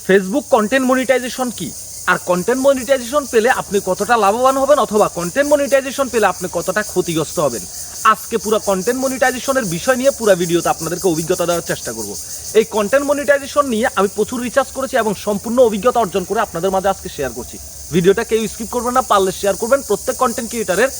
Facebook content monetization কি আর content monetization পেলে আপনি কতটা লাভবান হবেন অথবা কন্টেন্ট মনিটাইজেশন পেলে আপনি কতটা ক্ষতিগ্রস্ত হবেন আজকে পুরো কন্টেন্ট মনিটাইজেশনের বিষয় নিয়ে পুরো ভিডিওতে আপনাদেরকে অভিজ্ঞতা দেওয়ার চেষ্টা করব। এই কন্টেন্ট মনিটাইজেশন নিয়ে আমি প্রচুর রিসার্চ করেছি এবং সম্পূর্ণ অভিজ্ঞতা অর্জন করে আপনাদের মাঝে আজকে শেয়ার করছি। ভিডিওটা কেউ স্কিপ করবেন না, পারলে শেয়ার করবেন। প্রত্যেক কন্টেন্ট ক্রিয়েটরের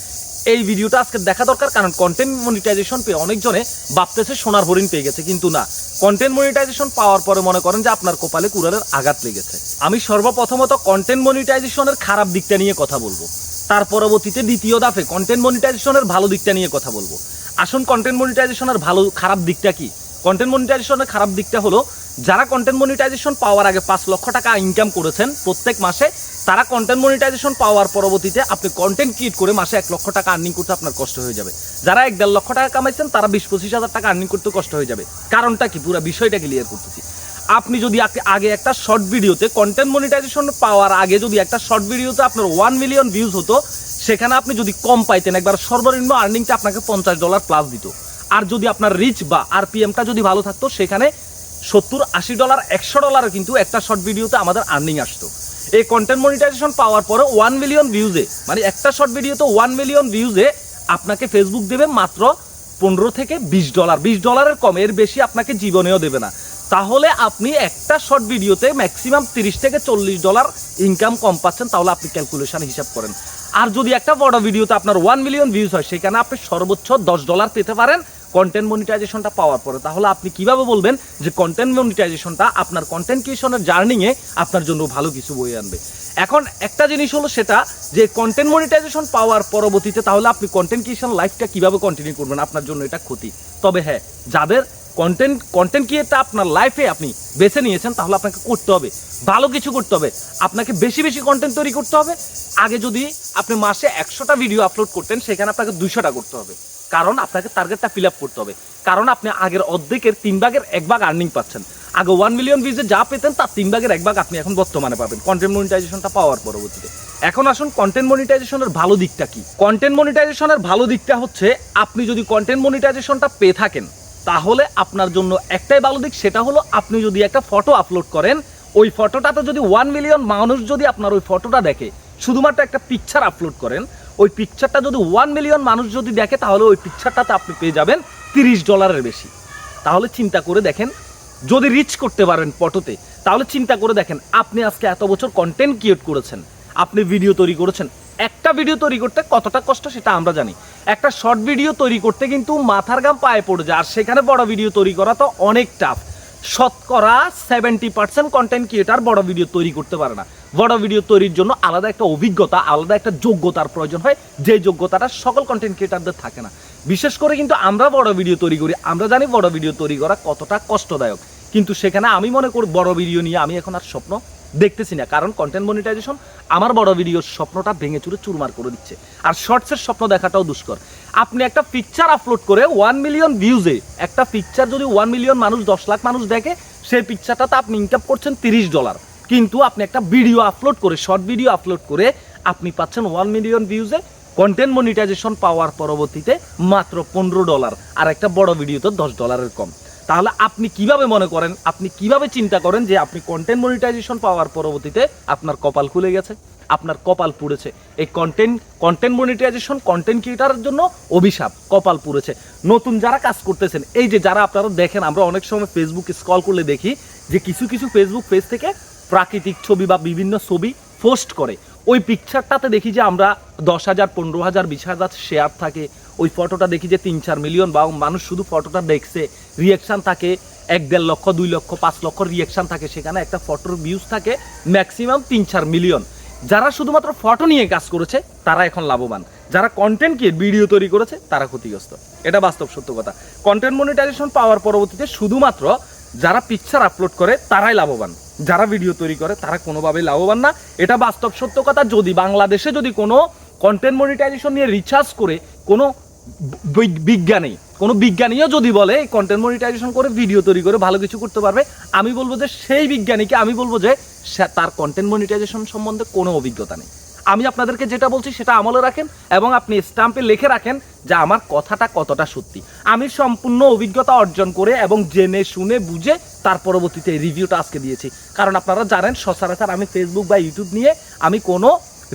এই ভিডিওটা আজকে দেখা দরকার, কারণ কন্টেন্ট মনিটাইজেশন পেয়ে অনেকজনে ভাবতেছে সোনার হরিণ পেয়ে গেছে, কিন্তু না। কন্টেন্ট মনিটাইজেশন পাওয়ার পরে মনে করেন যে আপনার কপালে কুড়ালের আঘাত লেগেছে। আমি সর্বপ্রথমত কন্টেন্ট মনিটাইজেশনের খারাপ দিকটা নিয়ে কথা বলবো, তার পরবর্তীতে দ্বিতীয় ধাপে কন্টেন্ট মনিটাইজেশনের ভালো দিকটা নিয়ে কথা বলবো। আসুন কন্টেন্ট মনিটাইজেশনের খারাপ দিকটা কি। কন্টেন্ট মনিটাইজেশনের খারাপ দিকটা হলো, যারা কন্টেন্ট মনিটাইজেশন পাওয়ার আগে 5 লক্ষ টাকা ইনকাম করেছেন প্রত্যেক মাসে, তারা কন্টেন্ট মনিটাইজেশন পাওয়ার পরবর্তীতে আপনি কন্টেন্ট ক্রিয়েট করে মাসে 1 লক্ষ টাকা আর্নিং করতে আপনার কষ্ট হয়ে যাবে। যারা 1-1.5 লক্ষ টাকা কামাইছেন তারা 20-25 হাজার টাকা আর্নিং করতে কষ্ট হয়ে যাবে। কারণটা কি, পুরো বিষয়টা ক্লিয়ার করতেছি। আপনি যদি আগে একটা শর্ট ভিডিওতে কন্টেন্ট মনিটাইজেশন পাওয়ার আগে যদি একটা শর্ট ভিডিওতে আপনার 1 মিলিয়ন ভিউজ হতো, সেখানে আপনি যদি কম পাইতেন, একবার সর্বনিম্ন আর্নিংটা আপনাকে $50 প্লাস দিত। আর যদি আপনার রিচ বা আরপিএমটা যদি ভালো থাকতো, সেখানে $70-80 $100 কিন্তু একটা শর্ট ভিডিওতে আমাদের আর্নিং আসতো। এই কন্টেন্ট মনিটাইজেশন পাওয়ার পরে 1 মিলিয়ন ভিউজে, মানে একটা শর্ট ভিডিওতে 1 মিলিয়ন ভিউজে আপনাকে ফেসবুক দেবে মাত্র $15-20 $20 কম, এর বেশি আপনাকে জীবনেও দেবে না। তাহলে আপনি একটা শর্ট ভিডিওতে ম্যাক্সিমাম $30-40 ইনকাম কম পাচ্ছেন। তাহলে আপনি ক্যালকুলেশন হিসাব করেন। আর যদি একটা বড় ভিডিওতে আপনার 1 মিলিয়ন ভিউজ হয়, সেখানে আপনি সর্বোচ্চ $10 পেতে পারেন কন্টেন্ট মনিটাইজেশনটা পাওয়ার পরে। তাহলে আপনি কিভাবে বলবেন যে কন্টেন্ট মনিটাইজেশনটা আপনার কন্টেন্ট ক্রিয়েশনের জার্নিংয়ে আপনার জন্য ভালো কিছু বয়ে আনবে? এখন একটা জিনিস হলো সেটা যে কন্টেন্ট মনিটাইজেশন পাওয়ার পরবর্তীতে তাহলে আপনি কন্টেন্ট ক্রিয়েশন লাইফটা কিভাবে কন্টিনিউ করবেন, আপনার জন্য এটা ক্ষতি। তবে হ্যাঁ, যাদের কন্টেন্ট ক্রিয়েটটা আপনার লাইফে আপনি বেছে নিয়েছেন, তাহলে আপনাকে করতে হবে ভালো কিছু করতে হবে। আপনাকে বেশি বেশি কন্টেন্ট তৈরি করতে হবে। আগে যদি আপনি মাসে 100টা ভিডিও আপলোড করতেন, সেখানে আপনাকে 200টা করতে হবে, কারণ আপনাকে টার্গেটটা ফিল আপ করতে হবে। কারণ আপনি আগের অর্ধেকের 3 ভাগের 1 ভাগ আর্নিং পাচ্ছেন। আগে 1 মিলিয়ন ভিউজে যা পেতেন তার 3 ভাগের 1 ভাগ আপনি এখন বর্তমানে পাবেন কন্টেন্ট মনিটাইজেশনটা পাওয়ার পরবর্তীতে। এখন আসুন কন্টেন্ট মনিটাইজেশনের ভালো দিকটা কি। কন্টেন্ট মনিটাইজেশনের ভালো দিকটা হচ্ছে, আপনি যদি কন্টেন্ট মনিটাইজেশনটা পেয়ে থাকেন, তাহলে আপনার জন্য একটাই ভালো দিক, সেটা হলো আপনি যদি একটা ফটো আপলোড করেন, ওই ফটোটাতে যদি 1 মিলিয়ন মানুষ যদি আপনার ওই ফটোটা দেখে, শুধুমাত্র একটা পিকচার আপলোড করেন, ওই পিকচারটা যদি 1 মিলিয়ন মানুষ যদি দেখে, তাহলে ওই পিকচারটাতে আপনি পেয়ে যাবেন $30 বেশি। তাহলে চিন্তা করে দেখেন, যদি রিচ করতে পারেন ফটোতে, তাহলে চিন্তা করে দেখেন, আপনি আজকে এত বছর কন্টেন্ট ক্রিয়েট করেছেন, আপনি ভিডিও তৈরি করেছেন। একটা ভিডিও তৈরি করতে কতটা কষ্ট সেটা আমরা জানি। একটা শর্ট ভিডিও তৈরি করতে কিন্তু মাথার ঘাম পায়ে পড়ে যায়, আর সেখানে বড় ভিডিও তৈরি করা তো অনেক টাফ। শতকরা 70% কন্টেন্ট ক্রিয়েটার বড় ভিডিও তৈরি করতে পারে না। বড় ভিডিও তৈরির জন্য আলাদা একটা অভিজ্ঞতা, আলাদা একটা যোগ্যতার প্রয়োজন হয়, যে যোগ্যতাটা সকল কন্টেন্ট ক্রিয়েটারদের থাকে না। বিশেষ করে কিন্তু আমরা বড় ভিডিও তৈরি করি, আমরা জানি বড় ভিডিও তৈরি করা কতটা কষ্টদায়ক। কিন্তু সেখানে আমি মনে করি বড় ভিডিও নিয়ে আমি এখন আর স্বপ্ন দেখতেছি না, কারণ কন্টেন্ট মনিটাইজেশন আমার বড় ভিডিওর স্বপ্নটা ভেঙে চুরে চুরমার করে দিচ্ছে। আর শর্টসের স্বপ্ন দেখাটাও দুষ্কর। আপনি একটা পিকচার আপলোড করে 1 মিলিয়ন ভিউজে, একটা পিকচার যদি 1 মিলিয়ন মানুষ 10 লাখ মানুষ দেখে, সেই পিকচারটাতে আপনি ইনকাম করছেন $30। কিন্তু আপনি একটা ভিডিও আপলোড করে, শর্ট ভিডিও আপলোড করে আপনি পাচ্ছেন 1 মিলিয়ন ভিউজে কন্টেন্ট মনিটাইজেশন পাওয়ার পরবর্তীতে মাত্র $15, আর একটা বড় ভিডিওতে $10 কম। তাহলে আপনি কিভাবে মনে করেন, আপনি কিভাবে চিন্তা করেন যে আপনি কন্টেন্ট মনিটাইজেশন পাওয়ার পরবর্তীতে আপনার কপাল খুলে গেছে, আপনার কপাল পুড়েছে? এই কন্টেন্ট মনিটাইজেশন কন্টেন্ট ক্রিয়েটারের জন্য অভিশাপ, কপাল পুড়েছে। নতুন যারা কাজ করতেছেন, এই যে যারা আপনারা দেখেন, আমরা অনেক সময় ফেসবুক স্ক্রল করলে দেখি যে কিছু কিছু ফেসবুক পেজ থেকে প্রাকৃতিক ছবি বা বিভিন্ন ছবি পোস্ট করে, ওই পিকচারটাতে দেখি যে আমরা 10,000 15,000 20,000 শেয়ার থাকে। ওই ফটোটা দেখি যে 3-4 মিলিয়ন বা মানুষ শুধু ফটোটা দেখছে, রিয়াকশান থাকে 1-1.5 লক্ষ 2 লক্ষ 5 লক্ষ রিয়াকশান থাকে। সেখানে একটা ফটোর ভিউজ থাকে ম্যাক্সিমাম 3-4 মিলিয়ন। যারা শুধুমাত্র ফটো নিয়ে কাজ করেছে তারা এখন লাভবান, যারা কন্টেন্টকে ভিডিও তৈরি করেছে তারা ক্ষতিগ্রস্ত। এটা বাস্তব সত্য কথা। কন্টেন্ট মনিটাইজেশন পাওয়ার পরবর্তীতে শুধুমাত্র যারা পিকচার আপলোড করে তারাই লাভবান, যারা ভিডিও তৈরি করে তারা কোনোভাবেই লাভবান না। এটা বাস্তব সত্য কথা। যদি বাংলাদেশে যদি কোনো কন্টেন্ট মনিটাইজেশন নিয়ে রিসার্চ করে কোনো বিজ্ঞানীও যদি বলে কন্টেন্ট মনিটাইজেশন করে ভিডিও তৈরি করে ভালো কিছু করতে পারবে, আমি বলবো যে সেই বিজ্ঞানীকে আমি বলবো যে তার কন্টেন্ট মনিটাইজেশন সম্বন্ধে কোনো অভিজ্ঞতা নেই। আমি আপনাদেরকে যেটা বলছি সেটা আমলে রাখেন এবং আপনি স্ট্যাম্পে লিখে রাখেন যে আমার কথাটা কতটা সত্যি। আমি সম্পূর্ণ অভিজ্ঞতা অর্জন করে এবং জেনে শুনে বুঝে তার পরবর্তীতে এই রিভিউটা আজকে দিয়েছি। কারণ আপনারা জানেন সচরাচর আমি ফেসবুক বা ইউটিউব নিয়ে আমি কোনো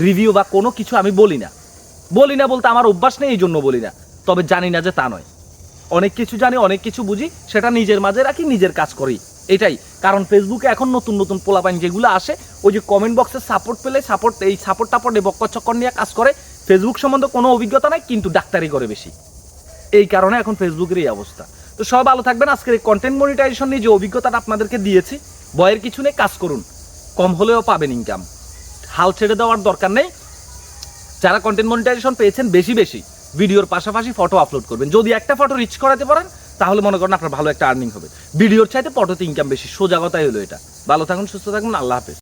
রিভিউ বা কোনো কিছু আমি বলি না বলতে আমার অভ্যাস নেই, এই জন্য বলি না। তবে জানি না যে তা নয়, অনেক কিছু জানি, অনেক কিছু বুঝি, সেটা নিজের মাঝে রাখি, নিজের কাজ করি, এটাই। কারণ ফেসবুকে এখন নতুন নতুন পোলাপাইন যেগুলো আসে, ওই যে কমেন্ট বক্সে সাপোর্ট পেলে সাপোর্ট বক্কর চক্কর নিয়ে কাজ করে, ফেসবুক সম্বন্ধে কোনো অভিজ্ঞতা নাই, কিন্তু ডাক্তারি করে বেশি। এই কারণে এখন ফেসবুকের এই অবস্থা। তো সব ভালো থাকবেন। আজকের এই কন্টেন্ট মনিটাইজেশন নিয়ে যে অভিজ্ঞতাটা আপনাদেরকে দিয়েছি, ভয়ের কিছু নেই, কাজ করুন, কম হলেও পাবেন ইনকাম, হাল ছেড়ে দেওয়ার দরকার নেই। যারা কন্টেন্ট মনিটাইজেশন পেয়েছেন বেশি বেশি ভিডিওর পাশাপাশি ফটো আপলোড করবেন। যদি একটা ফটো রিচ করাতে পারেন তাহলে মনে করেন আপনার ভালো একটা আর্নিং হবে। ভিডিওর চাইতে ফটোতে ইনকাম বেশি, সোজা কথাই হলো এটা। ভালো থাকুন, সুস্থ থাকুন, আল্লাহ হাফেজ।